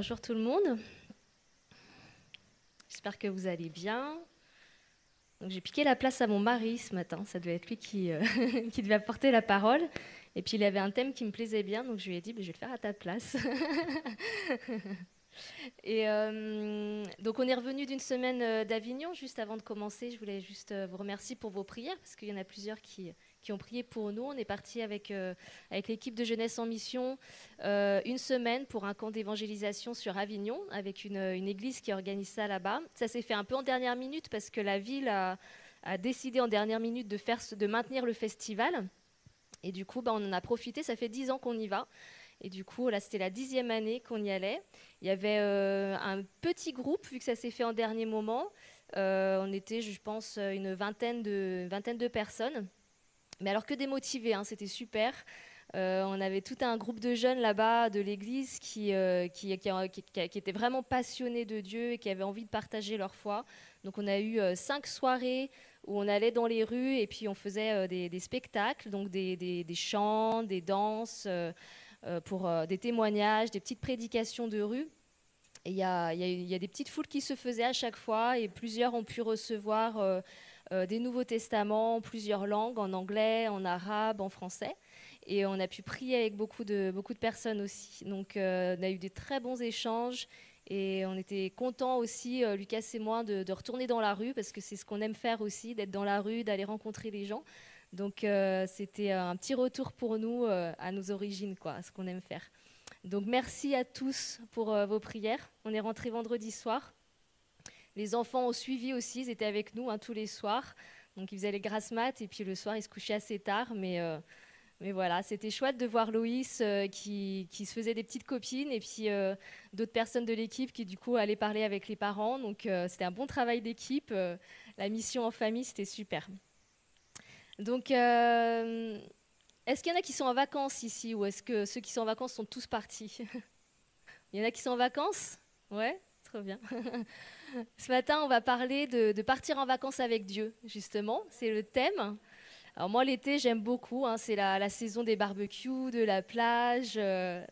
bonjour tout le monde. J'espère que vous allez bien. Donc, j'ai piqué la place à mon mari ce matin. Ça devait être lui qui, qui devait apporter la parole. Et puis il avait un thème qui me plaisait bien, donc je lui ai dit, je vais le faire à ta place. Donc on est revenu d'une semaine d'Avignon. Juste avant de commencer, je voulais juste vous remercier pour vos prières, parce qu'il y en a plusieurs qui ont prié pour nous. On est parti avec l'équipe de Jeunesse en Mission une semaine pour un camp d'évangélisation sur Avignon, avec une église qui organise ça là-bas. Ça s'est fait un peu en dernière minute, parce que la ville a décidé en dernière minute de maintenir le festival. Et du coup, on en a profité. Ça fait 10 ans qu'on y va. Et du coup, là, c'était la 10e année qu'on y allait. Il y avait un petit groupe, vu que ça s'est fait en dernier moment. On était, je pense, une vingtaine de personnes. Mais alors que des motivés, hein, c'était super. On avait tout un groupe de jeunes là-bas de l'église qui étaient vraiment passionnés de Dieu et qui avaient envie de partager leur foi. Donc on a eu 5 soirées où on allait dans les rues et puis on faisait des spectacles, donc des chants, des danses, pour des témoignages, des petites prédications de rue. Et il y a des petites foules qui se faisaient à chaque fois et plusieurs ont pu recevoir des Nouveaux Testaments, plusieurs langues, en anglais, en arabe, en français. Et on a pu prier avec beaucoup de personnes aussi. Donc on a eu des très bons échanges et on était contents aussi, Lucas et moi, de retourner dans la rue parce que c'est ce qu'on aime faire aussi, d'être dans la rue, d'aller rencontrer les gens. Donc c'était un petit retour pour nous à nos origines, quoi, à ce qu'on aime faire. Donc merci à tous pour vos prières. On est rentré vendredi soir. Les enfants ont suivi aussi, ils étaient avec nous tous les soirs. Donc ils faisaient les grasses mat et puis le soir ils se couchaient assez tard. Mais voilà, c'était chouette de voir Loïs qui se faisait des petites copines et puis d'autres personnes de l'équipe qui du coup allaient parler avec les parents. Donc c'était un bon travail d'équipe. La mission en famille, c'était super. Donc est-ce qu'il y en a qui sont en vacances ici ou est-ce que ceux qui sont en vacances sont tous partis? Il y en a qui sont en vacances? Ouais, trop bien. Ce matin, on va parler de partir en vacances avec Dieu, justement. C'est le thème. Alors moi, l'été, j'aime beaucoup. C'est la saison des barbecues, de la plage.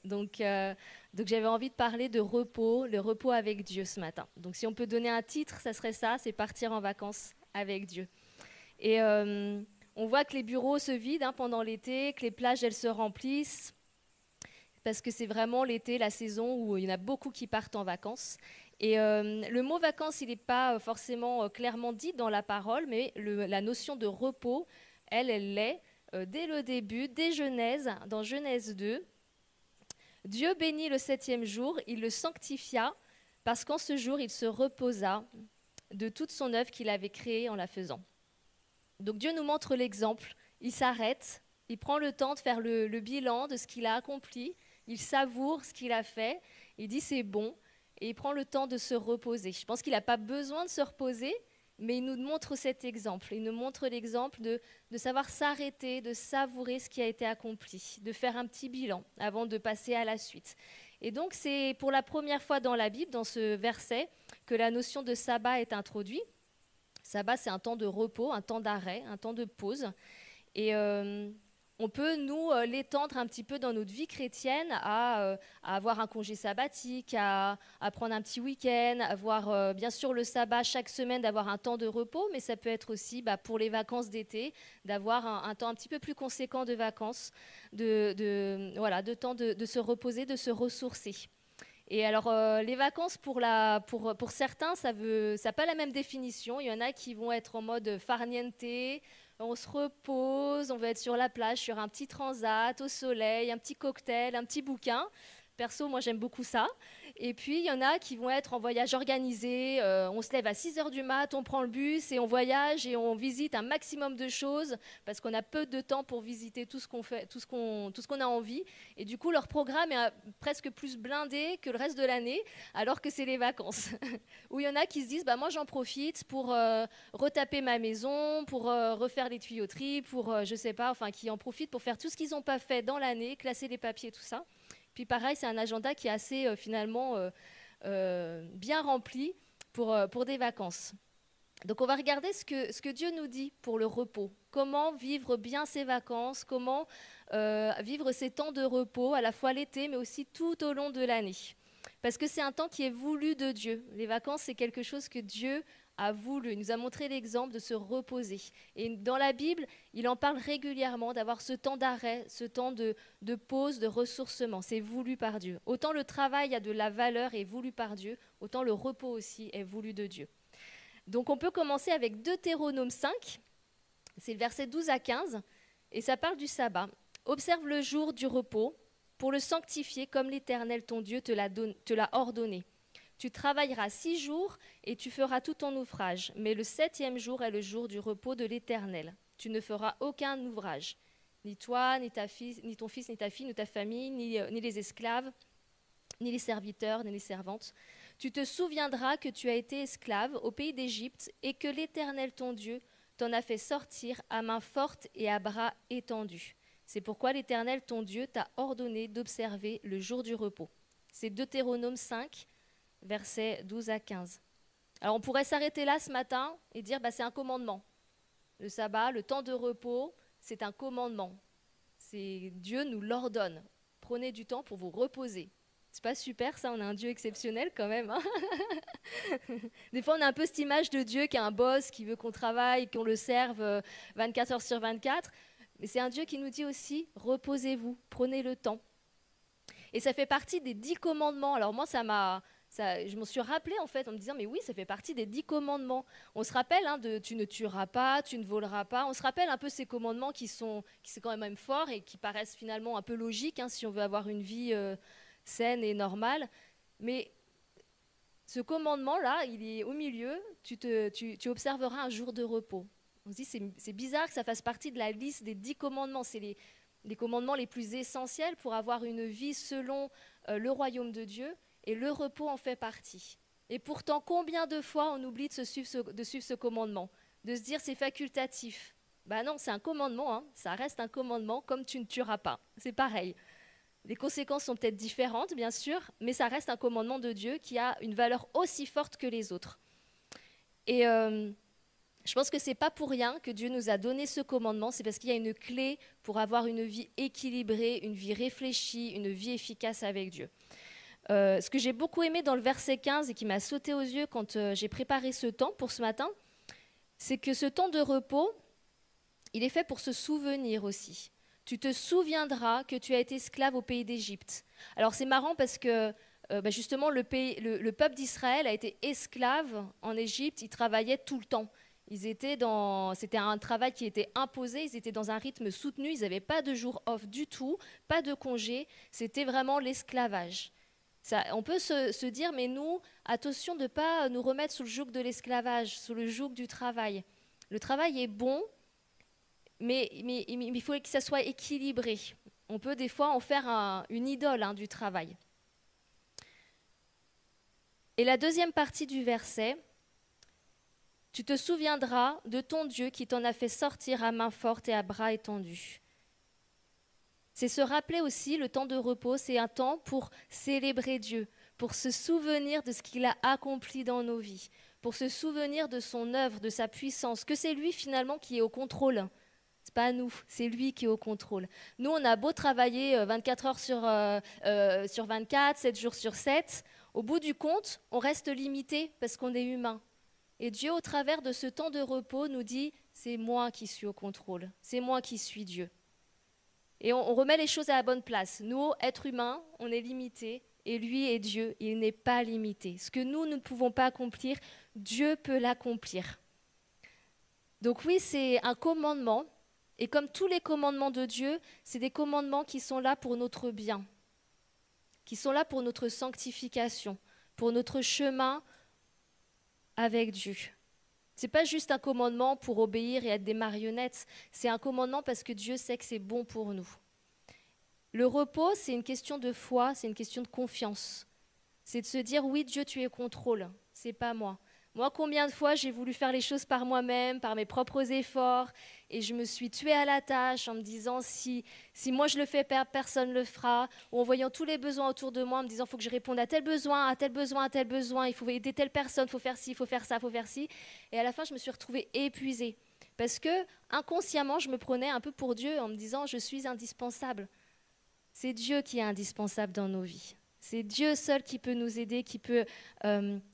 Donc j'avais envie de parler de repos, le repos avec Dieu ce matin. Donc si on peut donner un titre, ça serait ça, c'est partir en vacances avec Dieu. Et on voit que les bureaux se vident pendant l'été, que les plages, elles se remplissent, parce que c'est vraiment l'été, la saison où il y en a beaucoup qui partent en vacances. Et le mot vacances, il n'est pas forcément clairement dit dans la parole, mais la notion de repos, elle l'est dès le début, dès Genèse, dans Genèse 2. Dieu bénit le 7e jour, il le sanctifia, parce qu'en ce jour, il se reposa de toute son œuvre qu'il avait créée en la faisant. Donc Dieu nous montre l'exemple, il s'arrête, il prend le temps de faire le bilan de ce qu'il a accompli, il savoure ce qu'il a fait, il dit c'est bon, et il prend le temps de se reposer. Je pense qu'il n'a pas besoin de se reposer, mais il nous montre cet exemple. Il nous montre l'exemple de savoir s'arrêter, de savourer ce qui a été accompli, de faire un petit bilan avant de passer à la suite. Et donc c'est pour la première fois dans la Bible, dans ce verset, que la notion de sabbat est introduite. Sabbat, c'est un temps de repos, un temps d'arrêt, un temps de pause. Et on peut, nous, l'étendre un petit peu dans notre vie chrétienne à avoir un congé sabbatique, à prendre un petit week-end, avoir bien sûr le sabbat chaque semaine, d'avoir un temps de repos, mais ça peut être aussi pour les vacances d'été, d'avoir un temps un petit peu plus conséquent de vacances, de temps de se reposer, de se ressourcer. Et alors, les vacances, pour certains, ça n'a pas la même définition. Il y en a qui vont être en mode farniente, on se repose, on va être sur la plage, sur un petit transat, au soleil, un petit cocktail, un petit bouquin. Perso, moi, j'aime beaucoup ça. Et puis, il y en a qui vont être en voyage organisé. On se lève à 6 heures du mat, on prend le bus et on voyage et on visite un maximum de choses parce qu'on a peu de temps pour visiter tout ce qu'on fait, tout ce qu'on a envie. Et du coup, leur programme est presque plus blindé que le reste de l'année, alors que c'est les vacances. Où il y en a qui se disent, moi, j'en profite pour retaper ma maison, pour refaire les tuyauteries, pour, je sais pas, enfin, qui en profitent pour faire tout ce qu'ils n'ont pas fait dans l'année, classer les papiers, tout ça. Puis pareil, c'est un agenda qui est assez finalement bien rempli pour des vacances. Donc on va regarder ce que Dieu nous dit pour le repos. Comment vivre bien ses vacances, comment vivre ces temps de repos, à la fois l'été, mais aussi tout au long de l'année. Parce que c'est un temps qui est voulu de Dieu. Les vacances, c'est quelque chose que Dieu a voulu. Il nous a montré l'exemple de se reposer. Et dans la Bible, il en parle régulièrement, d'avoir ce temps d'arrêt, ce temps de pause, de ressourcement. C'est voulu par Dieu. Autant le travail a de la valeur et est voulu par Dieu, autant le repos aussi est voulu de Dieu. Donc on peut commencer avec Deutéronome 5, c'est le verset 12 à 15, et ça parle du sabbat. « Observe le jour du repos pour le sanctifier comme l'Éternel ton Dieu te l'a ordonné. Tu travailleras 6 jours et tu feras tout ton ouvrage, mais le 7e jour est le jour du repos de l'Éternel. Tu ne feras aucun ouvrage, ni toi, ni ton fils, ni ta fille, ni ta famille, ni les esclaves, ni les serviteurs, ni les servantes. Tu te souviendras que tu as été esclave au pays d'Égypte et que l'Éternel ton Dieu t'en a fait sortir à main forte et à bras étendus. C'est pourquoi l'Éternel ton Dieu t'a ordonné d'observer le jour du repos. » C'est Deutéronome 5, versets 12 à 15. Alors on pourrait s'arrêter là ce matin et dire c'est un commandement. Le sabbat, le temps de repos, c'est un commandement. Dieu nous l'ordonne. Prenez du temps pour vous reposer. C'est pas super ça, on a un Dieu exceptionnel quand même. Hein. Des fois on a un peu cette image de Dieu qui est un boss, qui veut qu'on travaille, qu'on le serve 24 heures sur 24. Mais c'est un Dieu qui nous dit aussi, reposez-vous, prenez le temps. Et ça fait partie des 10 commandements. Alors moi, je m'en suis rappelée en fait en me disant, mais oui, ça fait partie des 10 commandements. On se rappelle de tu ne tueras pas, tu ne voleras pas. On se rappelle un peu ces commandements qui sont quand même forts et qui paraissent finalement un peu logiques si on veut avoir une vie saine et normale. Mais ce commandement-là, il est au milieu, tu observeras un jour de repos. On se dit, c'est bizarre que ça fasse partie de la liste des 10 commandements. C'est les commandements les plus essentiels pour avoir une vie selon le royaume de Dieu. Et le repos en fait partie. Et pourtant, combien de fois on oublie de suivre ce commandement? De se dire, c'est facultatif. Non, c'est un commandement, hein. Ça reste un commandement, comme tu ne tueras pas. C'est pareil. Les conséquences sont peut-être différentes, bien sûr, mais ça reste un commandement de Dieu qui a une valeur aussi forte que les autres. Et je pense que ce n'est pas pour rien que Dieu nous a donné ce commandement, c'est parce qu'il y a une clé pour avoir une vie équilibrée, une vie réfléchie, une vie efficace avec Dieu. Ce que j'ai beaucoup aimé dans le verset 15 et qui m'a sauté aux yeux quand j'ai préparé ce temps pour ce matin, c'est que ce temps de repos, il est fait pour se souvenir aussi. Tu te souviendras que tu as été esclave au pays d'Égypte. Alors c'est marrant parce que justement le peuple d'Israël a été esclave en Égypte, ils travaillaient tout le temps. C'était un travail qui était imposé, ils étaient dans un rythme soutenu, ils n'avaient pas de jour off du tout, pas de congé, c'était vraiment l'esclavage. On peut se dire, mais nous, attention de ne pas nous remettre sous le joug de l'esclavage, sous le joug du travail. Le travail est bon, mais il faut que ça soit équilibré. On peut des fois en faire une idole du travail. Et la deuxième partie du verset, tu te souviendras de ton Dieu qui t'en a fait sortir à main forte et à bras étendus. C'est se rappeler aussi, le temps de repos, c'est un temps pour célébrer Dieu, pour se souvenir de ce qu'il a accompli dans nos vies, pour se souvenir de son œuvre, de sa puissance, que c'est lui finalement qui est au contrôle. C'est pas nous, c'est lui qui est au contrôle. Nous, on a beau travailler 24 heures sur 24, 7 jours sur 7, au bout du compte, on reste limité parce qu'on est humain. Et Dieu, au travers de ce temps de repos, nous dit, c'est moi qui suis au contrôle, c'est moi qui suis Dieu. Et on remet les choses à la bonne place. Nous, êtres humains, on est limités, et lui est Dieu, il n'est pas limité. Ce que nous ne pouvons pas accomplir, Dieu peut l'accomplir. Donc oui, c'est un commandement, et comme tous les commandements de Dieu, c'est des commandements qui sont là pour notre bien, qui sont là pour notre sanctification, pour notre chemin avec Dieu. Ce n'est pas juste un commandement pour obéir et être des marionnettes, c'est un commandement parce que Dieu sait que c'est bon pour nous. Le repos, c'est une question de foi, c'est une question de confiance. C'est de se dire, oui, Dieu, tu es au contrôle, c'est pas moi. Moi, combien de fois j'ai voulu faire les choses par moi-même, par mes propres efforts, et je me suis tuée à la tâche en me disant, si moi je le fais, personne ne le fera, ou en voyant tous les besoins autour de moi, en me disant, il faut que je réponde à tel besoin, à tel besoin, à tel besoin, il faut aider telle personne, il faut faire ci, il faut faire ça, il faut faire ci. Et à la fin, je me suis retrouvée épuisée, parce que inconsciemment, je me prenais un peu pour Dieu en me disant, je suis indispensable. C'est Dieu qui est indispensable dans nos vies. C'est Dieu seul qui peut nous aider, qui peut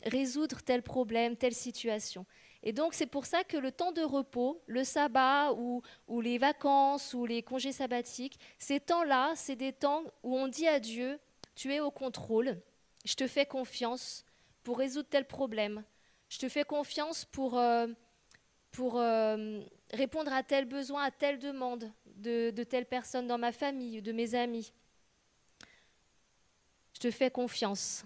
résoudre tel problème, telle situation. Et donc, c'est pour ça que le temps de repos, le sabbat ou les vacances ou les congés sabbatiques, ces temps-là, c'est des temps où on dit à Dieu, tu es au contrôle, je te fais confiance pour résoudre tel problème, je te fais confiance pour répondre à tel besoin, à telle demande de telle personne dans ma famille, de mes amis. Je te fais confiance.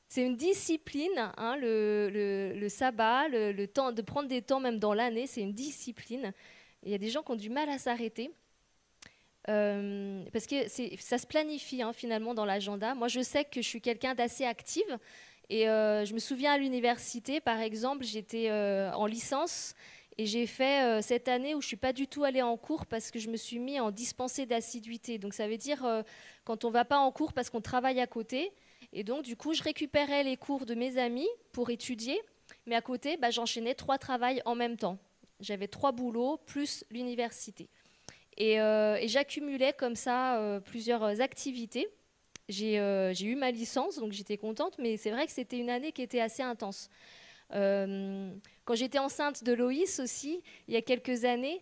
C'est une discipline, hein, le sabbat, le temps, de prendre des temps même dans l'année, c'est une discipline. Il y a des gens qui ont du mal à s'arrêter parce que ça se planifie hein, finalement dans l'agenda. Moi, je sais que je suis quelqu'un d'assez active et je me souviens à l'université, par exemple, j'étais en licence et j'ai fait cette année où je ne suis pas du tout allée en cours parce que je me suis mis en dispensée d'assiduité. Donc ça veut dire quand on ne va pas en cours parce qu'on travaille à côté. Et donc, du coup, je récupérais les cours de mes amis pour étudier, mais à côté, j'enchaînais 3 travails en même temps. J'avais 3 boulots plus l'université. Et j'accumulais comme ça plusieurs activités. J'ai eu ma licence, donc j'étais contente, mais c'est vrai que c'était une année qui était assez intense. Quand j'étais enceinte de Loïs aussi, il y a quelques années,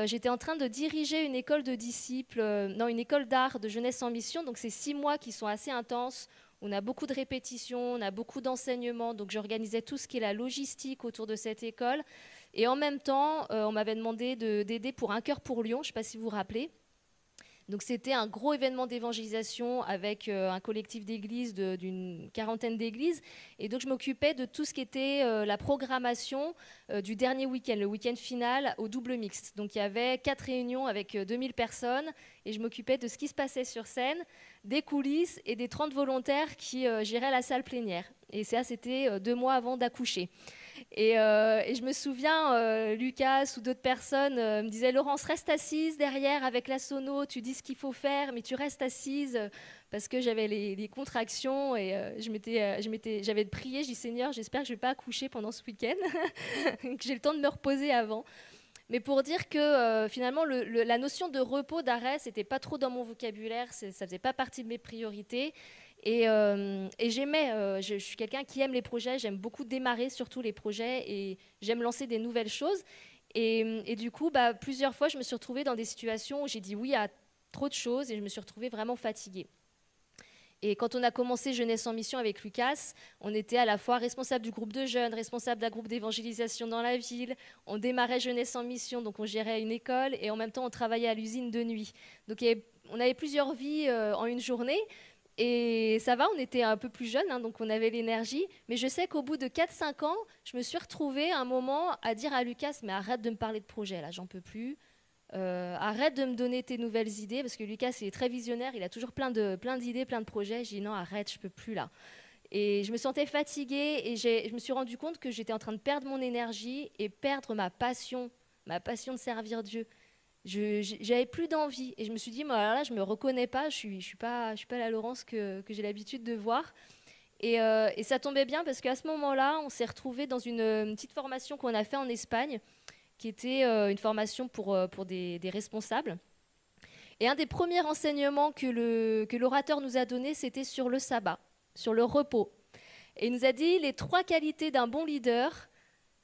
j'étais en train de diriger une école de disciples, une école d'art de jeunesse en mission, donc c'est 6 mois qui sont assez intenses. On a beaucoup de répétitions, on a beaucoup d'enseignements, donc j'organisais tout ce qui est la logistique autour de cette école. Et en même temps, on m'avait demandé d'aider pour Un cœur pour Lyon, je ne sais pas si vous vous rappelez. Donc c'était un gros événement d'évangélisation avec un collectif d'églises, d'une 40aine d'églises. Et donc je m'occupais de tout ce qui était la programmation du dernier week-end, le week-end final au double mixte. Donc il y avait 4 réunions avec 2000 personnes et je m'occupais de ce qui se passait sur scène, des coulisses et des 30 volontaires qui géraient la salle plénière. Et ça, c'était 2 mois avant d'accoucher. Et je me souviens, Lucas ou d'autres personnes me disaient « Laurence, reste assise derrière avec la sono, tu dis ce qu'il faut faire, mais tu restes assise » parce que j'avais les contractions et j'avais prié, je dis « Seigneur, j'espère que je ne vais pas accoucher pendant ce week-end, que j'ai le temps de me reposer avant ». Mais pour dire que finalement, la notion de repos, d'arrêt, ce n'était pas trop dans mon vocabulaire, ça ne faisait pas partie de mes priorités. Et j'aimais, je suis quelqu'un qui aime les projets, j'aime beaucoup démarrer surtout les projets et j'aime lancer des nouvelles choses. Et du coup, plusieurs fois, je me suis retrouvée dans des situations où j'ai dit oui à trop de choses et je me suis retrouvée vraiment fatiguée. Et quand on a commencé Jeunesse en Mission avec Lucas, on était à la fois responsable du groupe de jeunes, responsable d'un groupe d'évangélisation dans la ville. On démarrait Jeunesse en Mission, donc on gérait une école et en même temps on travaillait à l'usine de nuit. Donc on avait plusieurs vies en une journée. Et ça va, on était un peu plus jeunes, hein, donc on avait l'énergie. Mais je sais qu'au bout de 4-5 ans, je me suis retrouvée un moment à dire à Lucas « Mais arrête de me parler de projet, là, j'en peux plus. Arrête de me donner tes nouvelles idées. » Parce que Lucas, il est très visionnaire, il a toujours plein d'idées, plein de projets. J'ai dit « Non, arrête, je peux plus, là. » Et je me sentais fatiguée et je me suis rendu compte que j'étais en train de perdre mon énergie et perdre ma passion de servir Dieu. J'avais plus d'envie et je me suis dit moi là je me reconnais pas, je suis pas la Laurence que j'ai l'habitude de voir et ça tombait bien parce qu'à ce moment-là on s'est retrouvés dans une petite formation qu'on a fait en Espagne qui était une formation pour des responsables et un des premiers enseignements que l'orateur nous a donné c'était sur le sabbat, sur le repos et il nous a dit les 3 qualités d'un bon leader,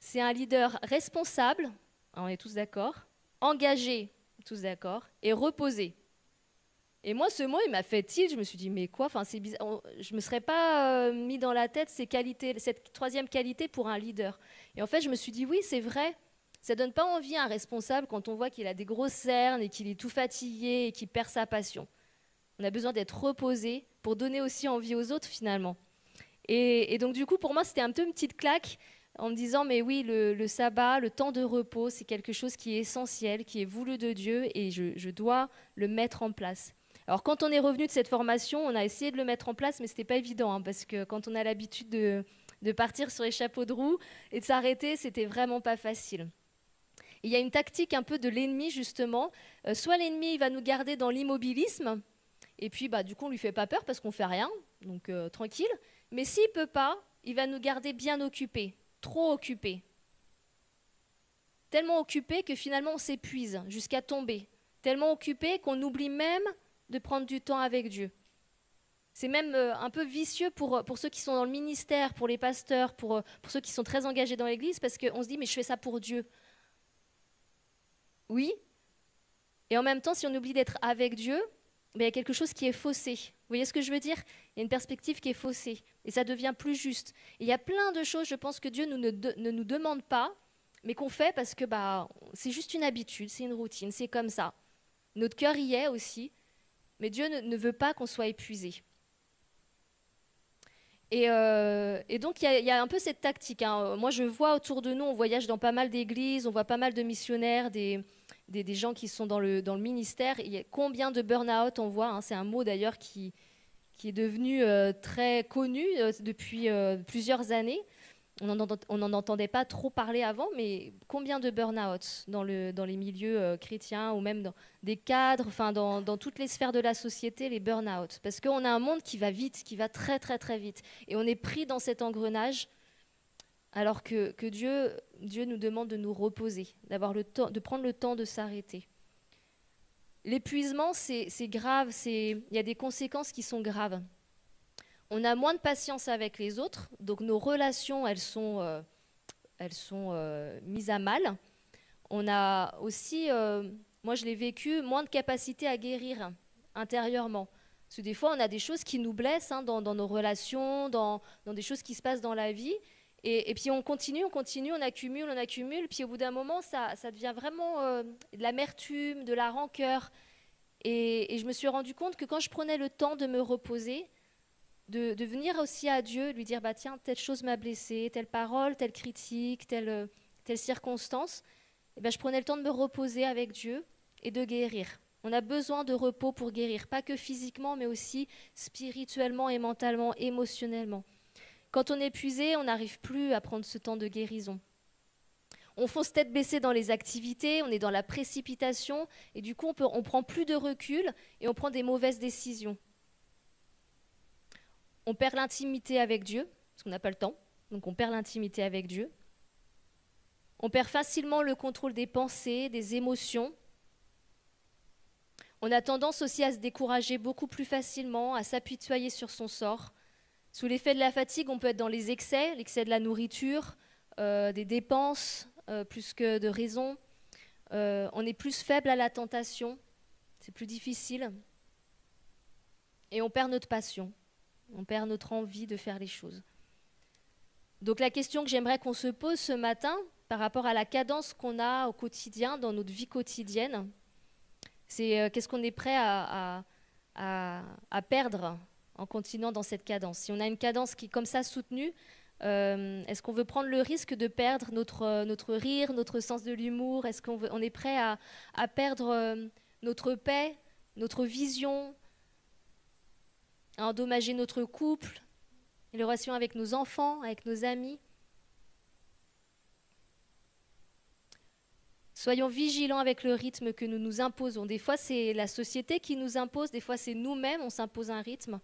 c'est un leader responsable, on est tous d'accord, engagé, tous d'accord, et reposé. Et moi, ce mot, il m'a fait tilt. Je me suis dit, mais quoi, c'est bizarre. Je ne me serais pas mis dans la tête ces qualités, cette 3e qualité pour un leader. Et en fait, je me suis dit, oui, c'est vrai. Ça ne donne pas envie à un responsable quand on voit qu'il a des grosses cernes et qu'il est tout fatigué et qu'il perd sa passion. On a besoin d'être reposé pour donner aussi envie aux autres, finalement. Et donc, du coup, pour moi, c'était un peu une petite claque en me disant, mais oui, le sabbat, le temps de repos, c'est quelque chose qui est essentiel, qui est voulu de Dieu, et je dois le mettre en place. Alors, quand on est revenu de cette formation, on a essayé de le mettre en place, mais ce n'était pas évident, hein, parce que quand on a l'habitude de partir sur les chapeaux de roue et de s'arrêter, c'était vraiment pas facile. Il y a une tactique un peu de l'ennemi, justement. Soit l'ennemi il va nous garder dans l'immobilisme, et puis du coup, on ne lui fait pas peur parce qu'on ne fait rien, donc tranquille. Mais s'il ne peut pas, il va nous garder bien occupés. Trop occupé. Tellement occupé que finalement on s'épuise jusqu'à tomber. Tellement occupé qu'on oublie même de prendre du temps avec Dieu. C'est même un peu vicieux pour ceux qui sont dans le ministère, pour les pasteurs, pour ceux qui sont très engagés dans l'Église, parce qu'on se dit, mais je fais ça pour Dieu. Oui, et en même temps, si on oublie d'être avec Dieu, ben, il y a quelque chose qui est faussé. Vous voyez ce que je veux dire? Il y a une perspective qui est faussée, et ça devient plus juste. Et il y a plein de choses, je pense, que Dieu ne nous demande pas, mais qu'on fait parce que bah, c'est juste une habitude, c'est une routine, c'est comme ça. Notre cœur y est aussi, mais Dieu ne veut pas qu'on soit épuisé. Et donc, il y a un peu cette tactique, hein. Moi, je vois autour de nous, on voyage dans pas mal d'églises, on voit pas mal de missionnaires, des gens qui sont dans le ministère. Il y a combien de burn-out on voit, hein. C'est un mot d'ailleurs qui est devenu très connu depuis plusieurs années. On n'en entendait pas trop parler avant, mais combien de burn-out dans les milieux chrétiens ou même dans des cadres, enfin dans toutes les sphères de la société, les burn-out. Parce qu'on a un monde qui va vite, qui va très très très vite. Et on est pris dans cet engrenage alors que Dieu nous demande de nous reposer, d'avoir le temps, de prendre le temps de s'arrêter. L'épuisement, c'est grave, il y a des conséquences qui sont graves. On a moins de patience avec les autres, donc nos relations, elles sont mises à mal. On a aussi, moi je l'ai vécu, moins de capacité à guérir intérieurement. Parce que des fois, on a des choses qui nous blessent, hein, dans nos relations, dans des choses qui se passent dans la vie. Et puis on continue, on accumule. Puis au bout d'un moment, ça devient vraiment de l'amertume, de la rancœur. Et je me suis rendu compte que quand je prenais le temps de me reposer, de venir aussi à Dieu, lui dire, bah tiens, telle chose m'a blessé, telle parole, telle critique, telle circonstance, et ben, je prenais le temps de me reposer avec Dieu et de guérir. On a besoin de repos pour guérir, pas que physiquement, mais aussi spirituellement et mentalement, émotionnellement. Quand on est épuisé, on n'arrive plus à prendre ce temps de guérison. On fonce tête baissée dans les activités, on est dans la précipitation, et du coup, on prend plus de recul et on prend des mauvaises décisions. On perd l'intimité avec Dieu, parce qu'on n'a pas le temps, donc on perd l'intimité avec Dieu. On perd facilement le contrôle des pensées, des émotions. On a tendance aussi à se décourager beaucoup plus facilement, à s'apitoyer sur son sort. Sous l'effet de la fatigue, on peut être dans les excès, l'excès de la nourriture, des dépenses, plus que de raison. On est plus faible à la tentation, c'est plus difficile. Et on perd notre passion. On perd notre envie de faire les choses. Donc la question que j'aimerais qu'on se pose ce matin, par rapport à la cadence qu'on a au quotidien, dans notre vie quotidienne, c'est qu'est-ce qu'on est prêt à perdre en continuant dans cette cadence. Si on a une cadence qui est comme ça soutenue, est-ce qu'on veut prendre le risque de perdre notre rire, notre sens de l'humour? Est-ce qu'on est prêt à perdre notre paix, notre vision, à endommager notre couple, les relations avec nos enfants, avec nos amis? Soyons vigilants avec le rythme que nous nous imposons. Des fois, c'est la société qui nous impose, des fois, c'est nous-mêmes, on s'impose un rythme.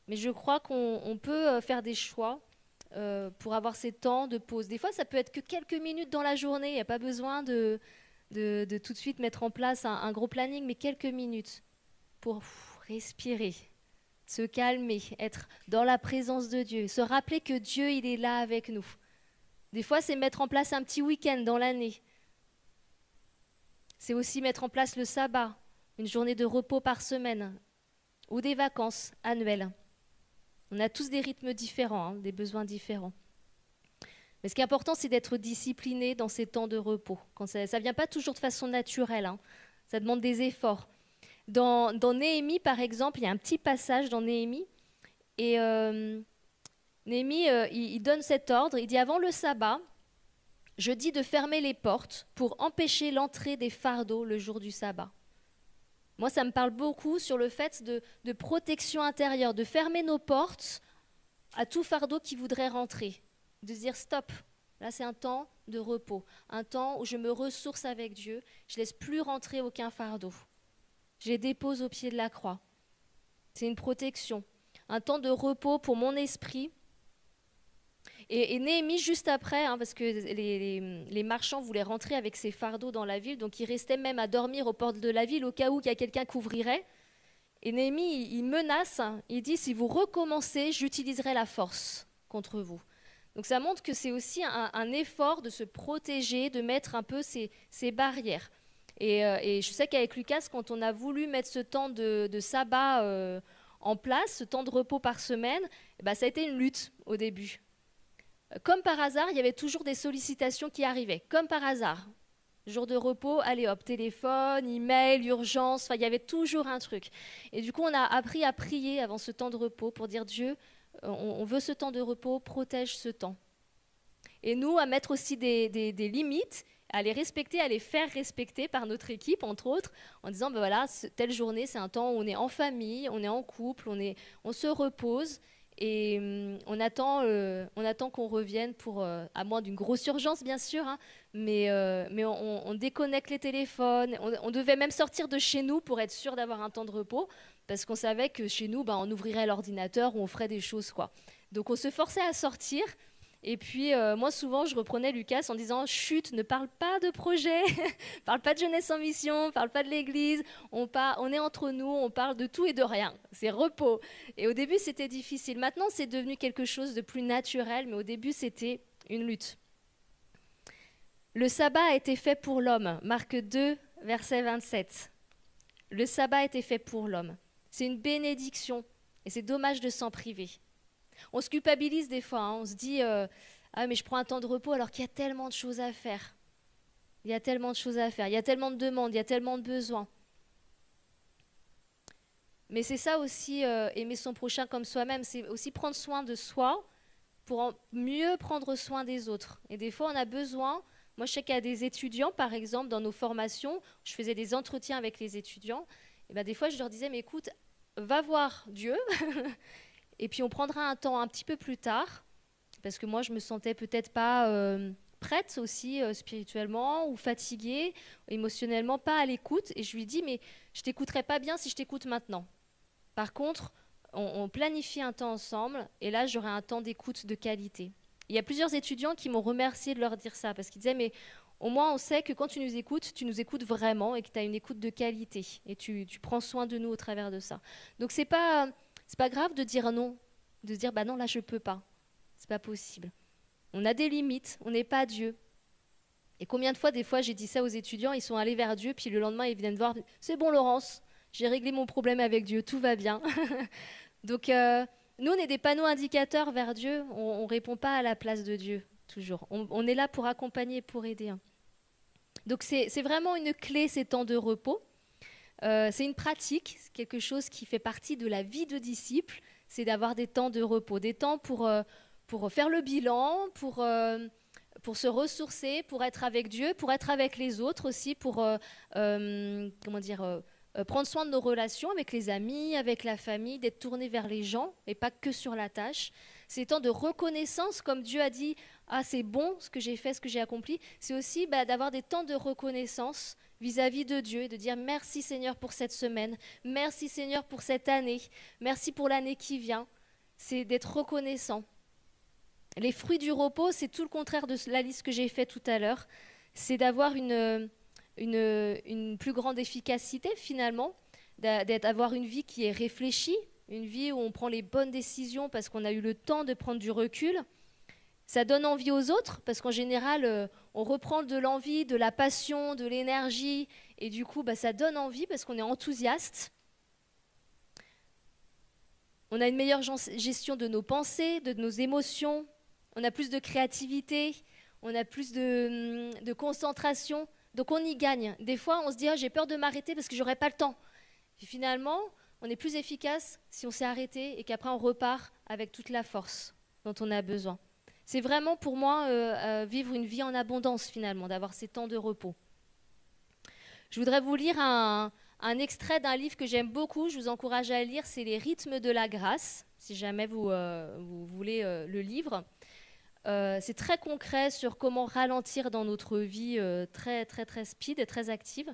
Mais je crois qu'on peut faire des choix pour avoir ces temps de pause. Des fois, ça peut être que quelques minutes dans la journée. Il n'y a pas besoin de tout de suite mettre en place un gros planning, mais quelques minutes pour respirer, se calmer, être dans la présence de Dieu, se rappeler que Dieu, il est là avec nous. Des fois, c'est mettre en place un petit week-end dans l'année. C'est aussi mettre en place le sabbat, une journée de repos par semaine, ou des vacances annuelles. On a tous des rythmes différents, hein, des besoins différents. Mais ce qui est important, c'est d'être discipliné dans ces temps de repos. Quand ça ne vient pas toujours de façon naturelle, hein. Ça demande des efforts. Dans Néhémie, par exemple, il y a un petit passage dans Néhémie, et Néhémie, il donne cet ordre, il dit « Avant le sabbat, je dis de fermer les portes pour empêcher l'entrée des fardeaux le jour du sabbat. » Moi, ça me parle beaucoup sur le fait de protection intérieure, de fermer nos portes à tout fardeau qui voudrait rentrer, de se dire stop, là c'est un temps de repos, un temps où je me ressource avec Dieu, je ne laisse plus rentrer aucun fardeau. Je les dépose au pied de la croix. C'est une protection, un temps de repos pour mon esprit. Et Néhémie, juste après, hein, parce que les marchands voulaient rentrer avec ces fardeaux dans la ville, donc ils restaient même à dormir aux portes de la ville au cas où il y a quelqu'un qui ouvrirait. Et Néhémie, il menace, il dit, si vous recommencez, j'utiliserai la force contre vous. Donc ça montre que c'est aussi un effort de se protéger, de mettre un peu ces barrières. Et je sais qu'avec Lucas, quand on a voulu mettre ce temps de sabbat en place, ce temps de repos par semaine, ça a été une lutte au début. Comme par hasard, il y avait toujours des sollicitations qui arrivaient, comme par hasard. Jour de repos, allez hop, téléphone, email, urgence, il y avait toujours un truc. Et du coup, on a appris à prier avant ce temps de repos pour dire Dieu, on veut ce temps de repos, protège ce temps. Et nous, à mettre aussi des limites, à les respecter, à les faire respecter par notre équipe, entre autres, en disant, voilà, telle journée, c'est un temps où on est en famille, on est en couple, on se repose, et on attend qu'on revienne pour, à moins d'une grosse urgence, bien sûr, hein, mais on déconnecte les téléphones. On devait même sortir de chez nous pour être sûr d'avoir un temps de repos, parce qu'on savait que chez nous, on ouvrirait l'ordinateur ou on ferait des choses, quoi. Donc on se forçait à sortir. Et puis, moi, souvent, je reprenais Lucas en disant « Chut, ne parle pas de projet, parle pas de jeunesse en mission, parle pas de l'église, on est entre nous, on parle de tout et de rien, c'est repos. » Et au début, c'était difficile. Maintenant, c'est devenu quelque chose de plus naturel, mais au début, c'était une lutte. Le sabbat a été fait pour l'homme, Marc 2, verset 27. Le sabbat a été fait pour l'homme. C'est une bénédiction, et c'est dommage de s'en priver. On se culpabilise des fois, hein. On se dit ah mais je prends un temps de repos alors qu'il y a tellement de choses à faire. Il y a tellement de choses à faire, il y a tellement de demandes, il y a tellement de besoins. Mais c'est ça aussi, aimer son prochain comme soi-même, c'est aussi prendre soin de soi pour mieux prendre soin des autres. Et des fois, on a besoin, moi je sais qu'il y a des étudiants, par exemple, dans nos formations, je faisais des entretiens avec les étudiants, et des fois je leur disais, mais écoute, va voir Dieu, et puis on prendra un temps un petit peu plus tard, parce que moi je me sentais peut-être pas prête aussi spirituellement, ou fatiguée, émotionnellement, pas à l'écoute, et je lui dis, mais je t'écouterai pas bien si je t'écoute maintenant. Par contre, on planifie un temps ensemble, et là, j'aurai un temps d'écoute de qualité. Il y a plusieurs étudiants qui m'ont remercié de leur dire ça, parce qu'ils disaient, mais au moins, on sait que quand tu nous écoutes vraiment, et que tu as une écoute de qualité, et tu prends soin de nous au travers de ça. Donc, c'est pas grave de dire non, de dire, non, là, je peux pas. C'est pas possible. On a des limites, on n'est pas Dieu. Et combien de fois, des fois, j'ai dit ça aux étudiants, ils sont allés vers Dieu, puis le lendemain, ils viennent voir, c'est bon, Laurence, j'ai réglé mon problème avec Dieu, tout va bien. Donc, nous, on est des panneaux indicateurs vers Dieu, on ne répond pas à la place de Dieu, toujours. On est là pour accompagner, pour aider. Donc, c'est vraiment une clé, ces temps de repos. C'est une pratique, c'est quelque chose qui fait partie de la vie de disciple, c'est d'avoir des temps de repos, des temps pour faire le bilan, pour se ressourcer, pour être avec Dieu, pour être avec les autres aussi, pour prendre soin de nos relations avec les amis, avec la famille, d'être tourné vers les gens et pas que sur la tâche. Ces temps de reconnaissance, comme Dieu a dit, ah c'est bon ce que j'ai fait, ce que j'ai accompli, c'est aussi d'avoir des temps de reconnaissance vis-à-vis de Dieu et de dire merci Seigneur pour cette semaine, merci Seigneur pour cette année, merci pour l'année qui vient. C'est d'être reconnaissant. Les fruits du repos, c'est tout le contraire de la liste que j'ai faite tout à l'heure. C'est d'avoir une plus grande efficacité finalement, d'avoir une vie qui est réfléchie, une vie où on prend les bonnes décisions parce qu'on a eu le temps de prendre du recul. Ça donne envie aux autres parce qu'en général, on reprend de l'envie, de la passion, de l'énergie et du coup, ça donne envie parce qu'on est enthousiaste. On a une meilleure gestion de nos pensées, de nos émotions. On a plus de créativité, on a plus de concentration. Donc on y gagne. Des fois, on se dit j'ai peur de m'arrêter parce que j'aurai pas le temps. Et finalement, on est plus efficace si on s'est arrêté et qu'après on repart avec toute la force dont on a besoin. C'est vraiment pour moi vivre une vie en abondance finalement, d'avoir ces temps de repos. Je voudrais vous lire un extrait d'un livre que j'aime beaucoup, je vous encourage à lire, c'est Les rythmes de la grâce, si jamais vous voulez le livre. C'est très concret sur comment ralentir dans notre vie très, très, très speed et très active.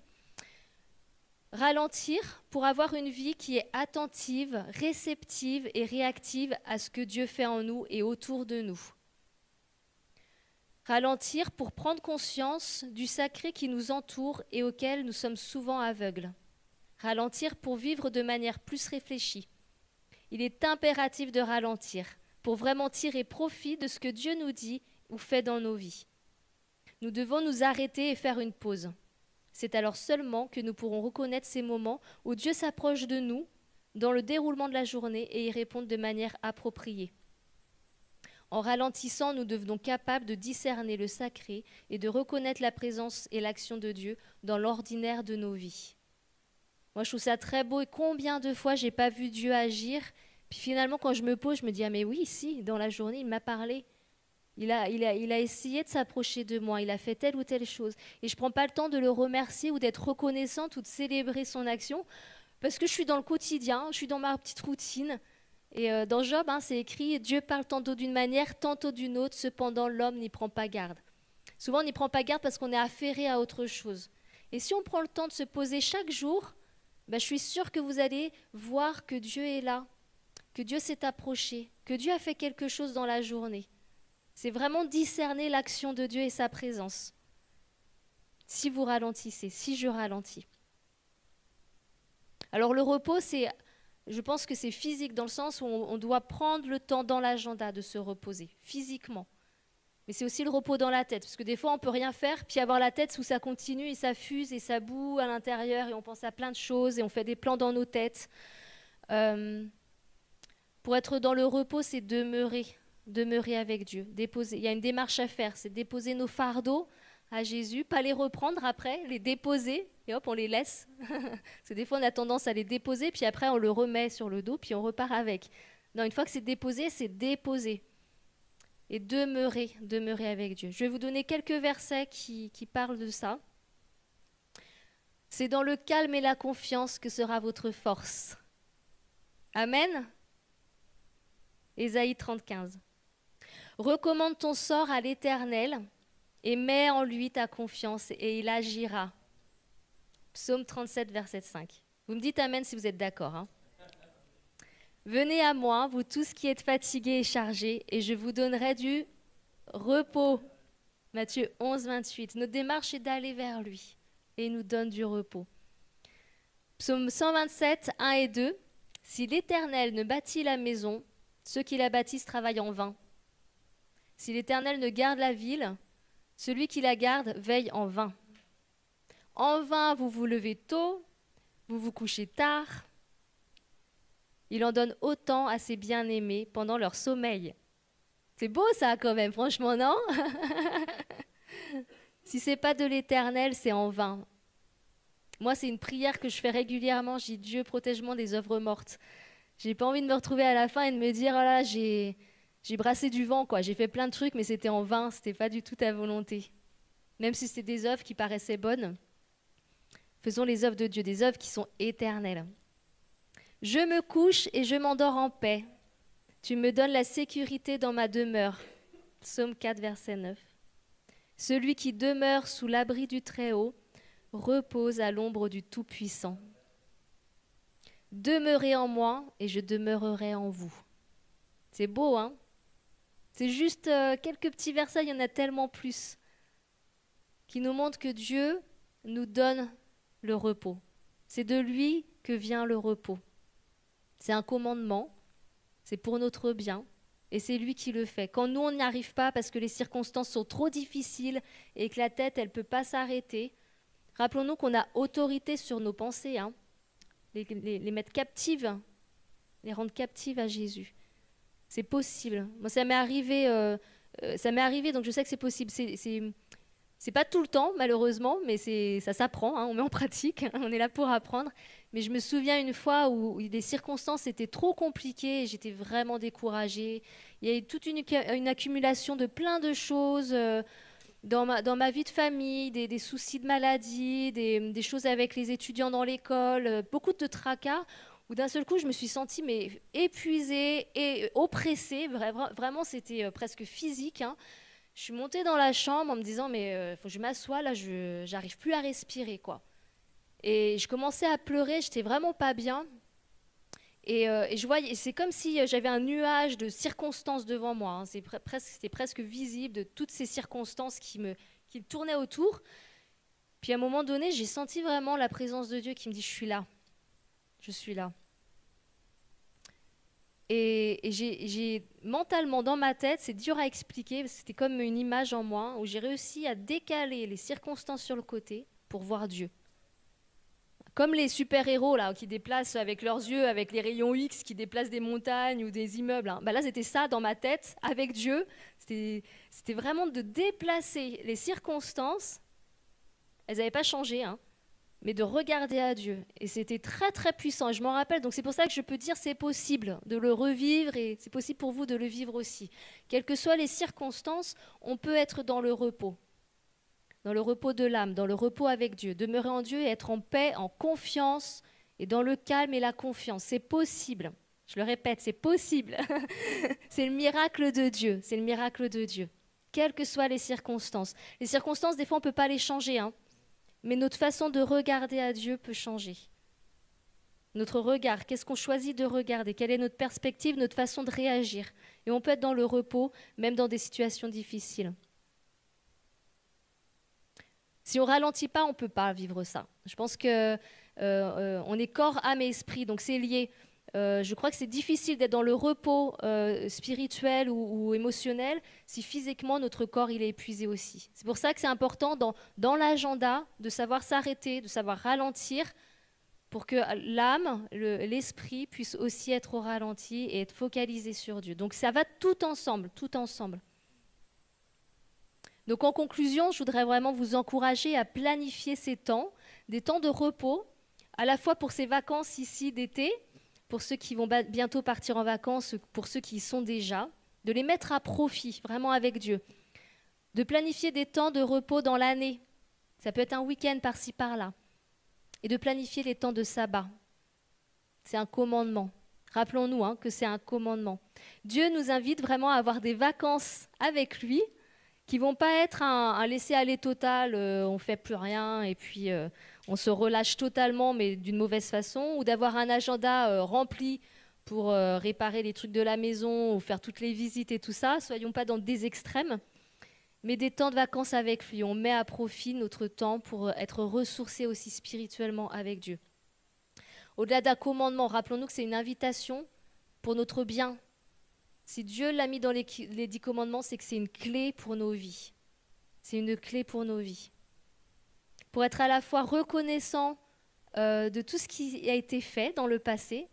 Ralentir pour avoir une vie qui est attentive, réceptive et réactive à ce que Dieu fait en nous et autour de nous. Ralentir pour prendre conscience du sacré qui nous entoure et auquel nous sommes souvent aveugles. Ralentir pour vivre de manière plus réfléchie. Il est impératif de ralentir pour vraiment tirer profit de ce que Dieu nous dit ou fait dans nos vies. Nous devons nous arrêter et faire une pause. C'est alors seulement que nous pourrons reconnaître ces moments où Dieu s'approche de nous dans le déroulement de la journée et y répondre de manière appropriée. En ralentissant, nous devenons capables de discerner le sacré et de reconnaître la présence et l'action de Dieu dans l'ordinaire de nos vies. Moi, je trouve ça très beau. Et combien de fois j'ai pas vu Dieu agir? Puis finalement, quand je me pose, je me dis, ah mais oui, si, dans la journée, il m'a parlé. Il a essayé de s'approcher de moi. Il a fait telle ou telle chose. Et je ne prends pas le temps de le remercier ou d'être reconnaissante ou de célébrer son action parce que je suis dans le quotidien, je suis dans ma petite routine. Et dans Job, c'est écrit, Dieu parle tantôt d'une manière, tantôt d'une autre, cependant l'homme n'y prend pas garde. Souvent, on n'y prend pas garde parce qu'on est affairé à autre chose. Et si on prend le temps de se poser chaque jour, je suis sûre que vous allez voir que Dieu est là, que Dieu s'est approché, que Dieu a fait quelque chose dans la journée. C'est vraiment discerner l'action de Dieu et sa présence. Si vous ralentissez, si je ralentis. Alors le repos, je pense que c'est physique dans le sens où on doit prendre le temps dans l'agenda de se reposer, physiquement. Mais c'est aussi le repos dans la tête, parce que des fois on ne peut rien faire, puis avoir la tête où ça continue et ça fuse et ça boue à l'intérieur et on pense à plein de choses et on fait des plans dans nos têtes. Pour être dans le repos, c'est demeurer avec Dieu. Il y a une démarche à faire, c'est déposer nos fardeaux à Jésus, pas les reprendre après, les déposer, et hop, on les laisse. Parce que des fois, on a tendance à les déposer, puis après, on le remet sur le dos, puis on repart avec. Non, une fois que c'est déposé, c'est déposer. Et demeurer avec Dieu. Je vais vous donner quelques versets qui parlent de ça. C'est dans le calme et la confiance que sera votre force. Amen. Ésaïe 30,15. Recommande ton sort à l'Éternel et mets en lui ta confiance et il agira. Psaume 37, verset 5. Vous me dites amen si vous êtes d'accord. Venez à moi, vous tous qui êtes fatigués et chargés, et je vous donnerai du repos. Matthieu 11, 28. Notre démarche est d'aller vers lui et il nous donne du repos. Psaume 127, 1 et 2. Si l'Éternel ne bâtit la maison, ceux qui la bâtissent travaillent en vain. Si l'Éternel ne garde la ville, celui qui la garde veille en vain. En vain, vous vous levez tôt, vous vous couchez tard. Il en donne autant à ses bien-aimés pendant leur sommeil. C'est beau ça quand même, franchement, non? Si c'est pas de l'Éternel, c'est en vain. Moi, c'est une prière que je fais régulièrement. Je dis, Dieu, protège-moi des œuvres mortes. J'ai pas envie de me retrouver à la fin et de me dire, oh là, j'ai brassé du vent, quoi. J'ai fait plein de trucs, mais c'était en vain. C'était pas du tout ta volonté. Même si c'était des œuvres qui paraissaient bonnes, faisons les œuvres de Dieu, des œuvres qui sont éternelles. Je me couche et je m'endors en paix. Tu me donnes la sécurité dans ma demeure. Psaume 4, verset 9. Celui qui demeure sous l'abri du Très-Haut repose à l'ombre du Tout-Puissant. Demeurez en moi et je demeurerai en vous. C'est beau, hein? C'est juste quelques petits versets, il y en a tellement plus, qui nous montrent que Dieu nous donne le repos. C'est de lui que vient le repos. C'est un commandement, c'est pour notre bien, et c'est lui qui le fait. Quand nous, on n'y arrive pas parce que les circonstances sont trop difficiles et que la tête, elle ne peut pas s'arrêter, rappelons-nous qu'on a autorité sur nos pensées, les mettre captives, les rendre captives à Jésus. C'est possible. Moi, ça m'est arrivé, donc je sais que c'est possible. C'est pas tout le temps, malheureusement, mais ça s'apprend, on met en pratique, on est là pour apprendre. Mais je me souviens une fois où les circonstances étaient trop compliquées et j'étais vraiment découragée. Il y a eu toute une accumulation de plein de choses dans ma vie de famille, des soucis de maladie, des choses avec les étudiants dans l'école, beaucoup de tracas, où d'un seul coup, je me suis sentie épuisée et oppressée. Vraiment, c'était presque physique. Je suis montée dans la chambre en me disant, mais faut que je m'assoie, là, j'arrive plus à respirer, quoi. Et je commençais à pleurer, j'étais vraiment pas bien. Et je voyais, c'est comme si j'avais un nuage de circonstances devant moi. C'était presque visible de toutes ces circonstances qui tournaient autour. Puis à un moment donné, j'ai senti vraiment la présence de Dieu qui me dit, je suis là. je suis là. Et j'ai mentalement dans ma tête, c'est dur à expliquer, parce que c'était comme une image en moi, où j'ai réussi à décaler les circonstances sur le côté pour voir Dieu. Comme les super-héros là, qui déplacent avec leurs yeux, avec les rayons X, qui déplacent des montagnes ou des immeubles. Hein. Bah là, c'était ça dans ma tête, avec Dieu. C'était vraiment de déplacer les circonstances. Elles n'avaient pas changé, hein, mais de regarder à Dieu. Et c'était très très puissant, et je m'en rappelle, donc c'est pour ça que je peux dire c'est possible de le revivre, et c'est possible pour vous de le vivre aussi. Quelles que soient les circonstances, on peut être dans le repos de l'âme, dans le repos avec Dieu, demeurer en Dieu et être en paix, en confiance, et dans le calme et la confiance. C'est possible, je le répète, c'est possible. C'est le miracle de Dieu, c'est le miracle de Dieu. Quelles que soient les circonstances. Les circonstances, des fois, on ne peut pas les changer, hein. Mais notre façon de regarder à Dieu peut changer. Notre regard, qu'est-ce qu'on choisit de regarder? Quelle est notre perspective, notre façon de réagir? Et on peut être dans le repos, même dans des situations difficiles. Si on ne ralentit pas, on ne peut pas vivre ça. Je pense qu'on est corps, âme et esprit, donc c'est lié. Je crois que c'est difficile d'être dans le repos spirituel ou émotionnel si physiquement notre corps il est épuisé aussi. C'est pour ça que c'est important dans l'agenda de savoir s'arrêter, de savoir ralentir pour que l'âme, l'esprit puisse aussi être au ralenti et être focalisé sur Dieu. Donc ça va tout ensemble, tout ensemble. Donc en conclusion, je voudrais vraiment vous encourager à planifier ces temps, des temps de repos, à la fois pour ces vacances ici d'été, pour ceux qui vont bientôt partir en vacances, pour ceux qui y sont déjà, de les mettre à profit, vraiment avec Dieu. De planifier des temps de repos dans l'année. Ça peut être un week-end par-ci, par-là. Et de planifier les temps de sabbat. C'est un commandement. Rappelons-nous que c'est un commandement. Dieu nous invite vraiment à avoir des vacances avec lui, qui ne vont pas être un laisser-aller total, on ne fait plus rien, et puis on se relâche totalement, mais d'une mauvaise façon, ou d'avoir un agenda rempli pour réparer les trucs de la maison, ou faire toutes les visites et tout ça. Soyons pas dans des extrêmes, mais des temps de vacances avec lui. On met à profit notre temps pour être ressourcés aussi spirituellement avec Dieu. Au-delà d'un commandement, rappelons-nous que c'est une invitation pour notre bien. Si Dieu l'a mis dans les 10 commandements, c'est que c'est une clé pour nos vies. C'est une clé pour nos vies. Pour être à la fois reconnaissant de tout ce qui a été fait dans le passé,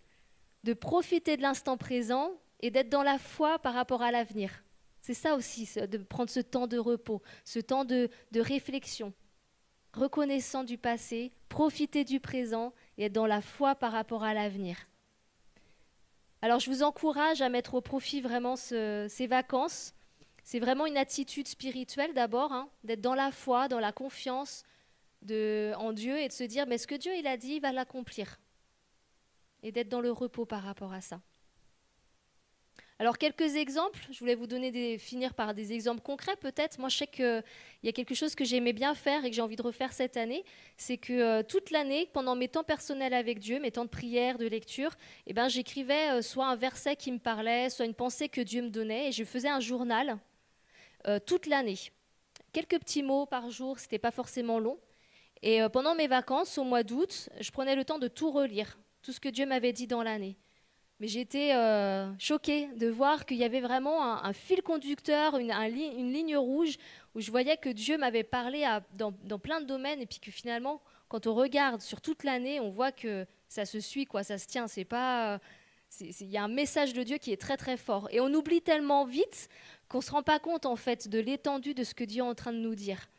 de profiter de l'instant présent et d'être dans la foi par rapport à l'avenir. C'est ça aussi, de prendre ce temps de repos, ce temps de réflexion. Reconnaissant du passé, profiter du présent et être dans la foi par rapport à l'avenir. Alors je vous encourage à mettre au profit vraiment ces vacances. C'est vraiment une attitude spirituelle d'abord, d'être dans la foi, dans la confiance en Dieu et de se dire mais ce que Dieu il a dit, il va l'accomplir. Et d'être dans le repos par rapport à ça. Alors quelques exemples, je voulais vous finir par des exemples concrets peut-être. Moi je sais qu'il y a quelque chose que j'aimais bien faire et que j'ai envie de refaire cette année, c'est que toute l'année, pendant mes temps personnels avec Dieu, mes temps de prière, de lecture, j'écrivais soit un verset qui me parlait, soit une pensée que Dieu me donnait, et je faisais un journal toute l'année. Quelques petits mots par jour, c'était pas forcément long. Et pendant mes vacances, au mois d'août, je prenais le temps de tout relire, tout ce que Dieu m'avait dit dans l'année. Mais j'étais choquée de voir qu'il y avait vraiment un fil conducteur, une ligne rouge, où je voyais que Dieu m'avait parlé dans plein de domaines, et puis que finalement, quand on regarde sur toute l'année, on voit que ça se suit, quoi, ça se tient. Il y a un message de Dieu qui est très très fort. Et on oublie tellement vite qu'on ne se rend pas compte en fait de l'étendue de ce que Dieu est en train de nous dire.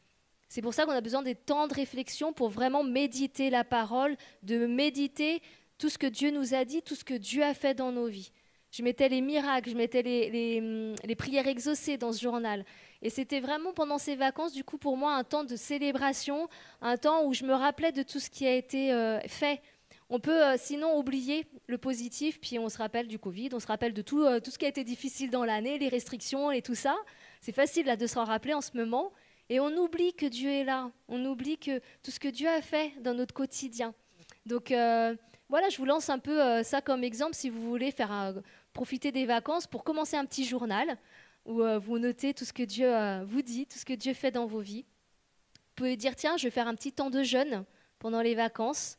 C'est pour ça qu'on a besoin des temps de réflexion pour vraiment méditer la parole, de méditer tout ce que Dieu nous a dit, tout ce que Dieu a fait dans nos vies. Je mettais les miracles, je mettais les prières exaucées dans ce journal. Et c'était vraiment pendant ces vacances, du coup, pour moi, un temps de célébration, un temps où je me rappelais de tout ce qui a été fait. On peut sinon oublier le positif, puis on se rappelle du Covid, on se rappelle de tout ce qui a été difficile dans l'année, les restrictions et tout ça. C'est facile là, de s'en rappeler en ce moment. Et on oublie que Dieu est là. On oublie que tout ce que Dieu a fait dans notre quotidien. Donc voilà, je vous lance un peu ça comme exemple si vous voulez profiter des vacances pour commencer un petit journal où vous notez tout ce que Dieu vous dit, tout ce que Dieu fait dans vos vies. Vous pouvez dire, tiens, je vais faire un petit temps de jeûne pendant les vacances.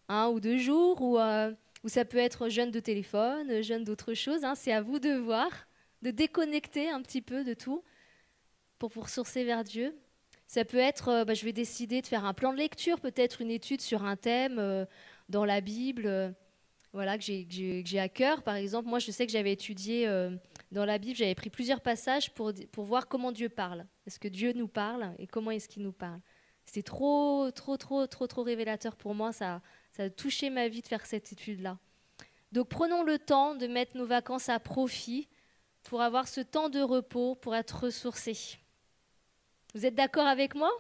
1 ou 2 jours, ou ça peut être jeûne de téléphone, jeûne d'autres choses. Hein. C'est à vous de voir, de déconnecter un petit peu de tout pour vous ressourcer vers Dieu. Ça peut être, je vais décider de faire un plan de lecture, peut-être une étude sur un thème dans la Bible, voilà, que j'ai à cœur. Par exemple, moi, je sais que j'avais étudié dans la Bible, j'avais pris plusieurs passages pour voir comment Dieu parle. Est-ce que Dieu nous parle et comment est-ce qu'il nous parle? C'était trop révélateur pour moi. Ça a touché ma vie de faire cette étude-là. Donc, prenons le temps de mettre nos vacances à profit pour avoir ce temps de repos, pour être ressourcés. Vous êtes d'accord avec moi?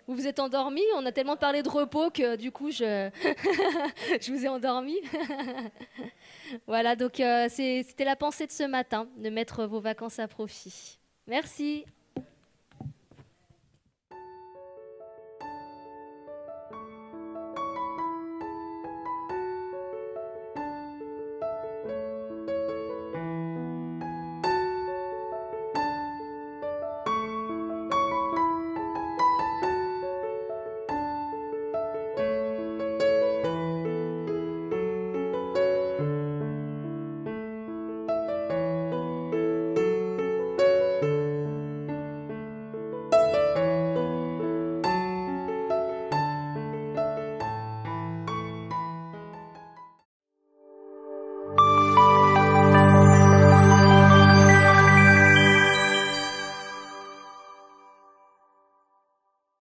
Ou vous êtes endormi? On a tellement parlé de repos que du coup, je vous ai endormi. Voilà, donc c'était la pensée de ce matin, de mettre vos vacances à profit. Merci.